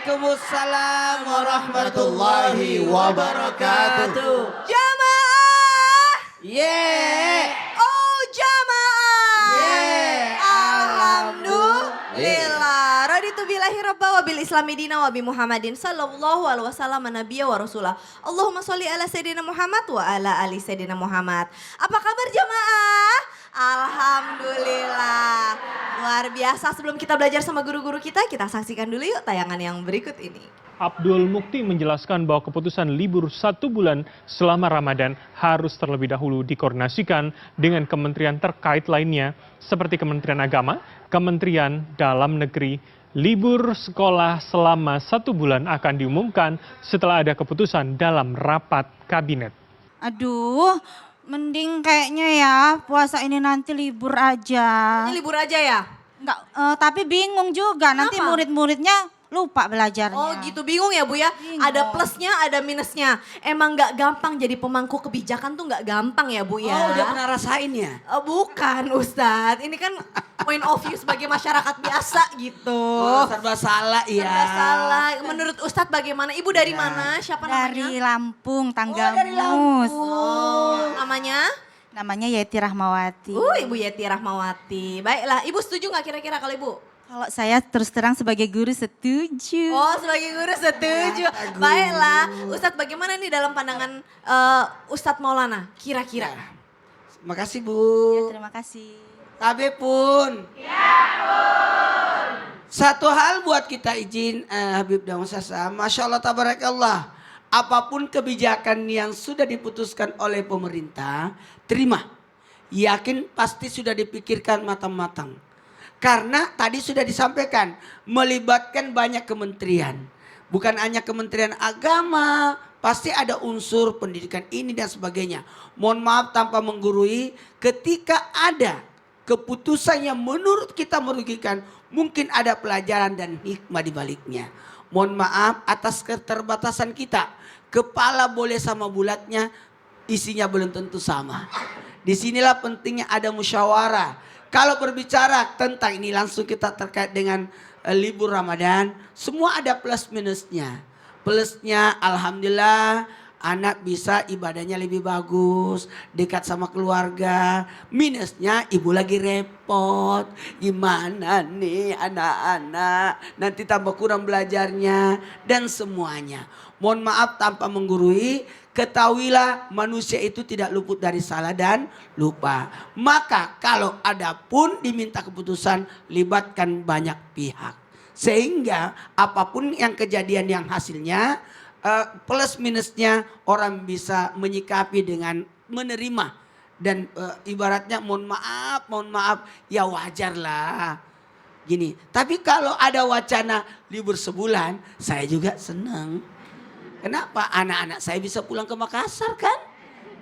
Waalaikumsalam warahmatullahi wabarakatuh. Jamaah. Yeah. Oh jamaah. Yeah. Alhamdulillah. Raditu billahi rabba wa bil islami dina wa bi Muhammadin sallallahu alaihi wasallam nabiyya wa rasulah. Allahumma sholli ala sayyidina Muhammad wa ala ali sayyidina Muhammad. Apa kabar jamaah? Alhamdulillah. Luar biasa. Sebelum kita belajar sama guru-guru kita saksikan dulu yuk tayangan yang berikut ini. Abdul Mukti menjelaskan bahwa keputusan libur 1 bulan selama Ramadan harus terlebih dahulu dikoordinasikan dengan kementerian terkait lainnya seperti Kementerian Agama, Kementerian Dalam Negeri. Libur sekolah selama 1 bulan akan diumumkan setelah ada keputusan dalam rapat kabinet. Aduh, mending kayaknya ya puasa ini nanti libur aja. Ini libur aja ya? Enggak, tapi bingung juga. Nanti Kenapa? murid-muridnya lupa belajarnya. Oh gitu, bingung ya Bu ya? Bingung. Ada plusnya, ada minusnya. Emang gak gampang jadi pemangku kebijakan tuh gak gampang ya Bu ya? Oh, udah pernah rasain ya? Bukan Ustadz, ini kan point of view sebagai masyarakat biasa gitu. Oh, serba salah ya. Serba salah. Menurut Ustadz bagaimana? Ibu dari mana? Siapa Dari namanya? Lampung, Tanggamus. dari Lampung. Oh, namanya? Namanya Yeti Rahmawati. Ibu Yeti Rahmawati. Baiklah, Ibu setuju gak kira-kira kalau Ibu? Kalau saya terus terang sebagai guru setuju. Oh, sebagai guru setuju. Baiklah, Ustadz bagaimana nih dalam pandangan Ustadz Maulana kira-kira? Makasih Ya, Bu. terima kasih. Tabe pun. Satu hal buat kita izin Habib dan Ustazah. Masya Allah tabarakallah. Apapun kebijakan yang sudah diputuskan oleh pemerintah, terima. Yakin pasti sudah dipikirkan matang-matang. Karena tadi sudah disampaikan melibatkan banyak kementerian. Bukan hanya Kementerian Agama, pasti ada unsur pendidikan ini dan sebagainya. Mohon maaf tanpa menggurui, ketika ada keputusan yang menurut kita merugikan, mungkin ada pelajaran dan hikmah di baliknya. Mohon maaf atas keterbatasan kita. Kepala boleh sama bulatnya, isinya belum tentu sama. Disinilah pentingnya ada musyawarah. Kalau berbicara tentang ini langsung kita terkait dengan libur Ramadan, semua ada plus minusnya. Plusnya alhamdulillah anak bisa ibadahnya lebih bagus, dekat sama keluarga. Minusnya ibu lagi repot. Gimana nih anak-anak, nanti tambah kurang belajarnya dan semuanya. Mohon maaf tanpa menggurui, ketahuilah manusia itu tidak luput dari salah dan lupa. Maka kalau ada pun diminta keputusan, libatkan banyak pihak. Sehingga apapun yang kejadian yang hasilnya, plus minusnya orang bisa menyikapi dengan menerima. Dan ibaratnya mohon maaf ya wajar lah. Gini, tapi kalau ada wacana libur sebulan, saya juga senang. Kenapa? Anak-anak saya bisa pulang ke Makassar kan?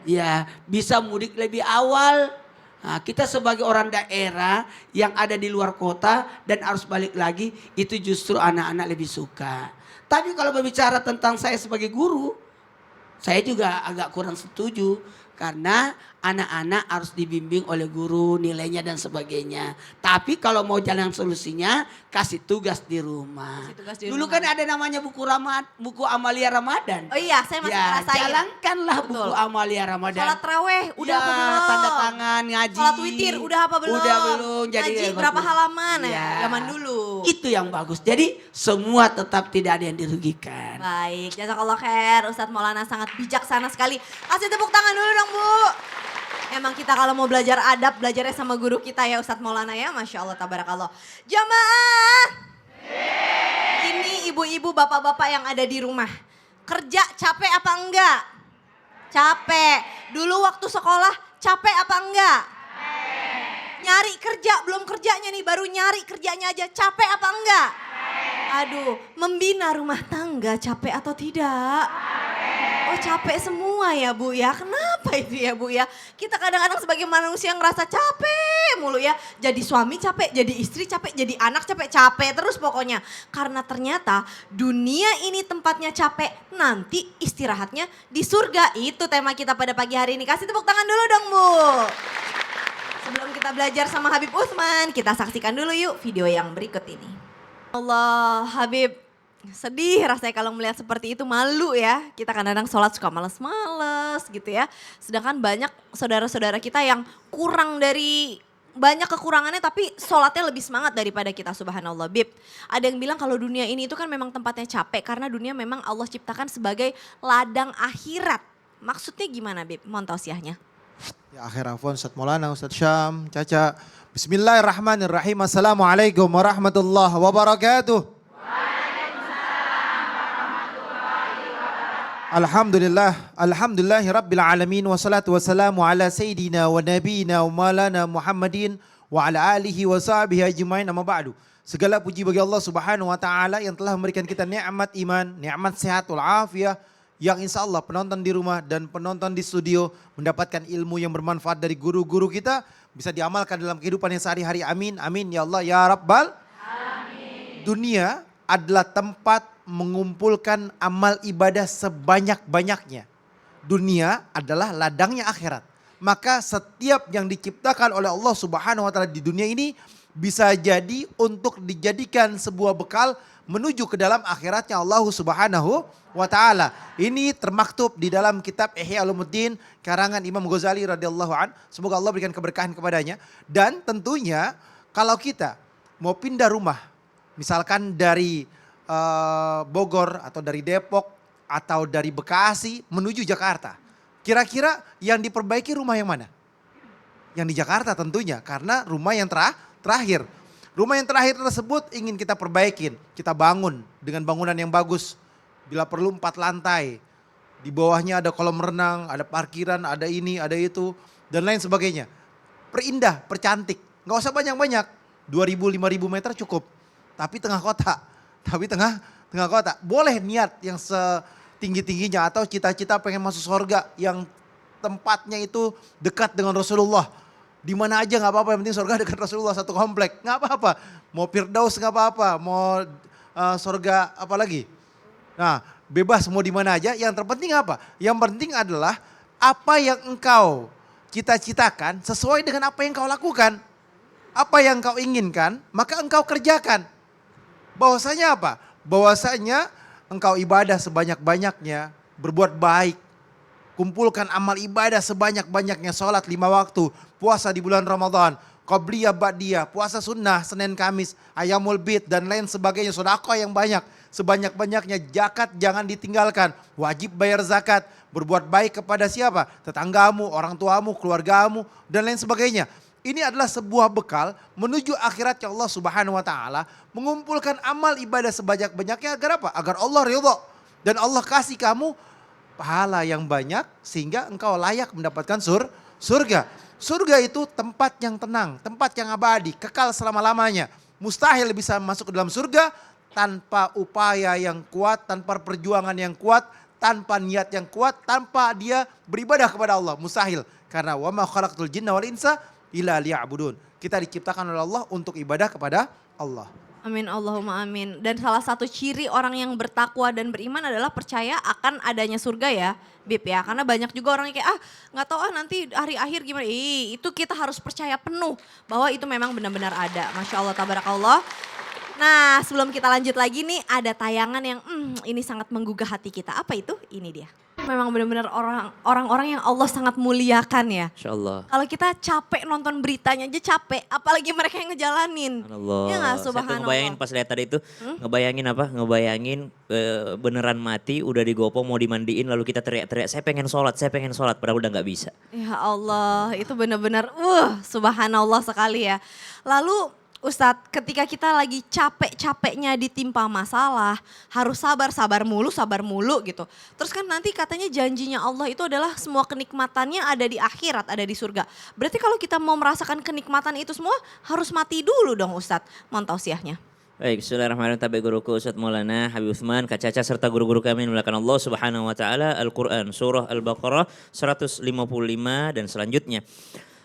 Ya, bisa mudik lebih awal. Nah, kita sebagai orang daerah yang ada di luar kota dan harus balik lagi, itu justru anak-anak lebih suka. Tapi kalau berbicara tentang saya sebagai guru, saya juga agak kurang setuju. Karena anak-anak harus dibimbing oleh guru, nilainya dan sebagainya. Tapi kalau mau jalan solusinya, kasih tugas di rumah. Dulu kan ada namanya buku Amalia Ramadan. Oh iya, saya masih ngerasain. Jalankanlah Betul. buku Amalia Ramadan. Sholat raweh udah apa belum? Tanda tangan, ngaji. Sholat witir udah apa belum? Udah belum. Jadi ngaji bagus. berapa halaman ya? Ya. Zaman dulu. Itu yang bagus. Jadi semua tetap tidak ada yang dirugikan. Baik, jazakallah khair. Ustadz Maulana sangat bijaksana sekali. Kasih tepuk tangan dulu dong Bu. Emang kita kalau mau belajar adab, belajarnya sama guru kita ya Ustadz Maulana ya. Masya Allah, tabarakallah. Jamaah. Ini ibu-ibu, bapak-bapak yang ada di rumah. Kerja capek apa enggak? Capek. Dulu waktu sekolah capek apa enggak? Nyari kerja, belum kerjanya nih, baru nyari kerjanya aja. Capek apa enggak? Aduh, membina rumah tangga capek atau tidak? Oh capek semua ya Bu ya, kenapa itu ya Bu ya? Kita kadang-kadang sebagai manusia ngerasa capek mulu ya. Jadi suami capek, jadi istri capek, jadi anak capek terus pokoknya. Karena ternyata dunia ini tempatnya capek, nanti istirahatnya di surga. Itu tema kita pada pagi hari ini. Kasih tepuk tangan dulu dong Bu. Sebelum kita belajar sama Habib Utsman, kita saksikan dulu yuk video yang berikut ini. Allah Habib, Sedih rasanya kalau melihat seperti itu, malu ya. Kita kadang-kadang sholat suka males-males gitu ya. Sedangkan banyak saudara-saudara kita yang kurang dari, banyak kekurangannya tapi sholatnya lebih semangat daripada kita, subhanallah. Bib, ada yang bilang kalau dunia ini itu kan memang tempatnya capek karena dunia memang Allah ciptakan sebagai ladang akhirat. Maksudnya gimana Bib? Mohon tausiahnya. Ya akhir afwan Ustaz Maulana, Ustaz Syam, Caca. Bismillahirrahmanirrahim. Assalamualaikum warahmatullahi wabarakatuh. Alhamdulillahi rabbil alamin wassalatu wassalamu ala sayyidina wa nabiyina wa maulana Muhammadin wa ala alihi wa sahbihi ajmain, amma ba'du. Segala puji bagi Allah Subhanahu wa taala yang telah memberikan kita nikmat iman, nikmat sehat wal afiyah, yang insya Allah penonton di rumah dan penonton di studio mendapatkan ilmu yang bermanfaat dari guru-guru kita, bisa diamalkan dalam kehidupan yang sehari-hari. Amin, amin ya Allah ya Rabbal. Amin. Dunia adalah tempat mengumpulkan amal ibadah sebanyak-banyaknya. Dunia adalah ladangnya akhirat. Maka setiap yang diciptakan oleh Allah Subhanahu wa taala di dunia ini bisa jadi untuk dijadikan sebuah bekal menuju ke dalam akhiratnya Allah Subhanahu wa taala. Ini termaktub di dalam kitab Ihya Ulumuddin karangan Imam Ghazali radhiyallahu an. Semoga Allah berikan keberkahan kepadanya. Dan tentunya kalau kita mau pindah rumah, misalkan dari Bogor atau dari Depok atau dari Bekasi menuju Jakarta, kira-kira yang diperbaiki rumah yang mana? Yang di Jakarta tentunya, karena rumah yang terakhir. Rumah yang terakhir tersebut ingin kita perbaikin, kita bangun dengan bangunan yang bagus. Bila perlu 4 lantai, di bawahnya ada kolam renang, ada parkiran, ada ini, ada itu, dan lain sebagainya. Perindah, percantik, nggak usah banyak-banyak, 2.000-5.000 meter cukup. Tapi tengah kota. Tapi tengah kota, boleh niat yang setinggi-tingginya atau cita-cita pengen masuk surga yang tempatnya itu dekat dengan Rasulullah. Di mana aja nggak apa-apa, yang penting surga dekat Rasulullah, satu komplek, nggak apa-apa. Mau Firdaus nggak apa-apa, mau surga apa lagi. Nah, bebas mau di mana aja, yang terpenting apa? Yang penting adalah apa yang engkau cita-citakan sesuai dengan apa yang kau lakukan. Apa yang kau inginkan, maka engkau kerjakan. Bahwasanya apa? Bahwasanya engkau ibadah sebanyak-banyaknya, berbuat baik, kumpulkan amal ibadah sebanyak-banyaknya, sholat 5 waktu, puasa di bulan Ramadan, qabliyah ba'diyah, puasa sunnah, Senin Kamis, ayamul bid dan lain sebagainya, sedekah yang banyak, sebanyak-banyaknya, zakat jangan ditinggalkan, wajib bayar zakat, berbuat baik kepada siapa? Tetanggamu, orang tuamu, keluargamu dan lain sebagainya. Ini adalah sebuah bekal menuju akhirat Allah Subhanahu wa taala, mengumpulkan amal ibadah sebanyak-banyaknya agar apa? Agar Allah ridho dan Allah kasih kamu pahala yang banyak sehingga engkau layak mendapatkan surga. Surga itu tempat yang tenang, tempat yang abadi, kekal selama-lamanya. Mustahil bisa masuk ke dalam surga tanpa upaya yang kuat, tanpa perjuangan yang kuat, tanpa niat yang kuat, tanpa dia beribadah kepada Allah. Mustahil. Karena wa ma khalaqtul jinna wal insa illa liya'budun. Kita diciptakan oleh Allah untuk ibadah kepada Allah. Amin, Allahumma amin. Dan salah satu ciri orang yang bertakwa dan beriman adalah percaya akan adanya surga ya, Bib ya. Karena banyak juga orang yang kayak nggak tahu nanti hari akhir gimana. Itu kita harus percaya penuh bahwa itu memang benar-benar ada. Masya Allah, tabarakallah. Nah, sebelum kita lanjut lagi nih, ada tayangan yang ini sangat menggugah hati kita. Apa itu? Ini dia. Memang benar-benar orang-orang yang Allah sangat muliakan ya. Insya Allah. Kalau kita capek nonton beritanya aja capek, apalagi mereka yang ngejalanin. Allah. Ya nggak, Saya tuh subhanallah. ngebayangin pas lihat tadi itu, ngebayangin apa? Ngebayangin beneran mati, udah digopong mau dimandiin, lalu kita teriak-teriak, saya pengen sholat, padahal udah nggak bisa. Ya Allah, itu benar-benar subhanallah sekali ya. Lalu Ustadz, ketika kita lagi capek-capeknya ditimpa masalah, harus sabar mulu gitu. Terus kan nanti katanya janjinya Allah itu adalah semua kenikmatannya ada di akhirat, ada di surga. Berarti kalau kita mau merasakan kenikmatan itu semua harus mati dulu dong Ustadz. Mohon tausiahnya. Baik, bismillahirrahmanirrahim. Tabi guruku Ustaz Maulana Habib Utsman, Kak Caca serta guru-guru kami mulakan Allah Subhanahu wa taala, Al-Qur'an surah Al-Baqarah 155 dan selanjutnya.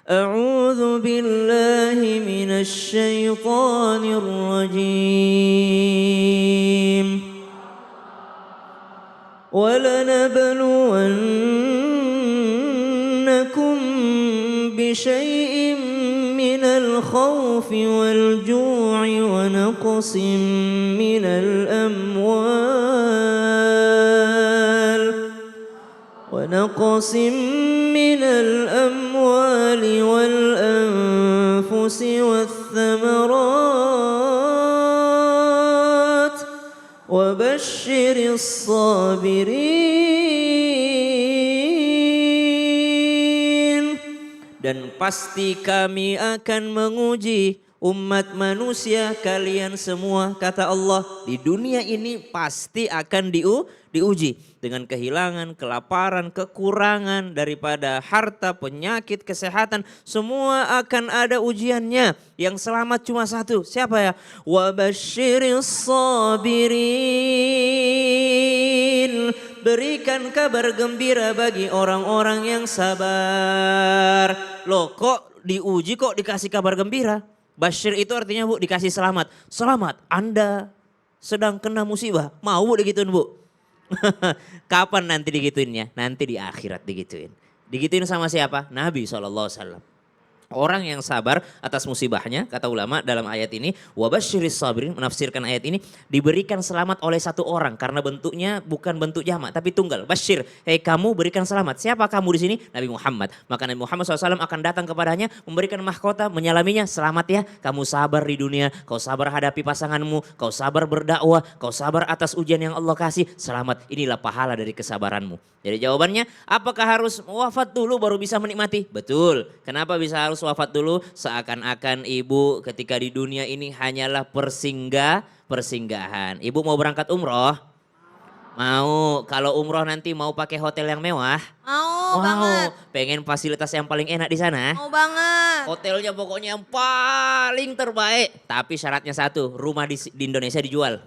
أعوذ بالله من الشيطان الرجيم ولنبلونكم بشيء من الخوف والجوع ونقص من الأموال ونقص من الأموال والأنفس والثمرات وبشر الصابرين. Dan pasti kami akan menguji umat manusia kalian semua, kata Allah. Di dunia ini pasti akan diuji dengan kehilangan, kelaparan, kekurangan daripada harta, penyakit, kesehatan. Semua akan ada ujiannya. Yang selamat cuma satu. Siapa ya? Wabashiris sabirin. Berikan kabar gembira bagi orang-orang yang sabar. Loh, kok diuji kok dikasih kabar gembira? Bashir itu artinya Bu dikasih selamat. Selamat, Anda sedang kena musibah. Mau Bu digituin Bu? Kapan nanti digituinnya? Nanti di akhirat digituin. Digituin sama siapa? Nabi SAW. Orang yang sabar atas musibahnya, kata ulama dalam ayat ini, wabasyiris sabirin, menafsirkan ayat ini, diberikan selamat oleh satu orang karena bentuknya bukan bentuk jamak tapi tunggal. Basyir, hei kamu berikan selamat. Siapa kamu di sini? Nabi Muhammad. Maka Nabi Muhammad SAW akan datang kepadanya, memberikan mahkota, menyalaminya, selamat ya, kamu sabar di dunia, kau sabar hadapi pasanganmu, kau sabar berdakwah, kau sabar atas ujian yang Allah kasih, selamat. Inilah pahala dari kesabaranmu. Jadi jawabannya, apakah harus wafat dulu baru bisa menikmati? Betul. Kenapa bisa harus wafat dulu? Seakan-akan ibu ketika di dunia ini hanyalah persinggahan. Ibu mau berangkat umroh? Mau. Kalau umroh nanti mau pakai hotel yang mewah? Mau banget. Pengen fasilitas yang paling enak di sana? Mau banget. Hotelnya pokoknya yang paling terbaik. Tapi syaratnya satu, rumah di Indonesia dijual.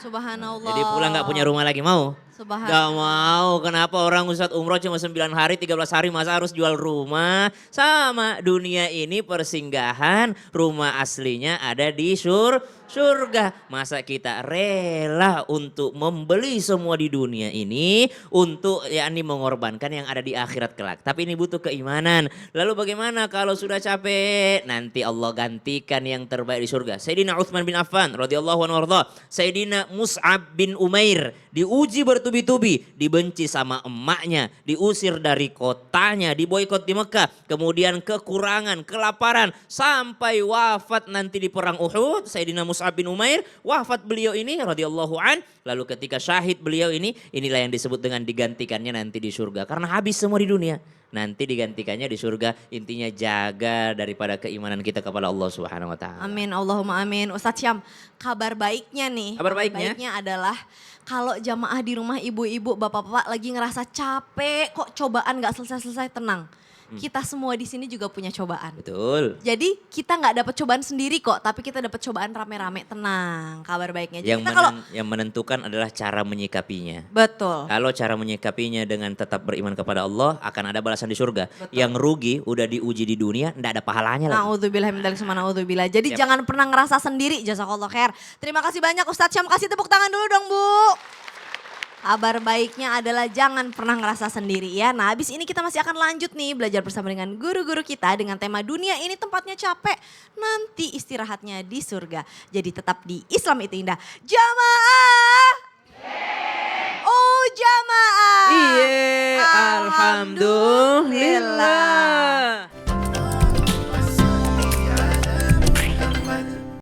Subhanallah. Jadi pulang gak punya rumah lagi, mau? Subhanallah. Gak mau, kenapa orang Ustadz umroh cuma 9 hari, 13 hari masa harus jual rumah? Sama, dunia ini persinggahan, rumah aslinya ada di surga. Masa kita rela untuk membeli semua di dunia ini untuk yakni mengorbankan yang ada di akhirat kelak. Tapi ini butuh keimanan. Lalu bagaimana kalau sudah capek? Nanti Allah gantikan yang terbaik di surga. Sayyidina Utsman bin Affan radhiyallahu anhu warda. Sayyidina Mus'ab bin Umair diuji bertubi-tubi, dibenci sama emaknya, diusir dari kotanya, diboikot di Mekah, kemudian kekurangan, kelaparan, sampai wafat nanti di perang Uhud. Sayyidina Mus'ab bin Umair, wafat beliau ini radhiyallahu an, lalu ketika syahid beliau ini, inilah yang disebut dengan digantikannya nanti di surga. Karena habis semua di dunia, nanti digantikannya di surga. Intinya jaga daripada keimanan kita kepada Allah Subhanahu wa taala. Amin, Allahumma amin. Ustadz Syam, kabar baiknya nih. Kabar baiknya adalah kalau jamaah di rumah ibu-ibu, bapak-bapak lagi ngerasa capek, kok cobaan gak selesai-selesai, tenang. Kita semua di sini juga punya cobaan. Betul. Jadi kita nggak dapat cobaan sendiri kok, tapi kita dapat cobaan rame-rame. Tenang, kabar baiknya. Jadi Yang menentukan adalah cara menyikapinya. Betul. Kalau cara menyikapinya dengan tetap beriman kepada Allah, akan ada balasan di surga. Betul. Yang rugi udah diuji di dunia, enggak ada pahalanya lagi. Naudzubillah min dzalik, naudzubillah. Jadi Yap. jangan pernah ngerasa sendiri. Jazakallah khair. Terima kasih banyak Ustadz Syam. Kasih tepuk tangan dulu dong Bu. Kabar baiknya adalah jangan pernah ngerasa sendiri ya. Nah habis ini kita masih akan lanjut nih belajar bersama dengan guru-guru kita dengan tema dunia ini tempatnya capek. Nanti istirahatnya di surga. Jadi tetap di Islam itu indah. Jamaah. Oh jamaah. Iya, alhamdulillah.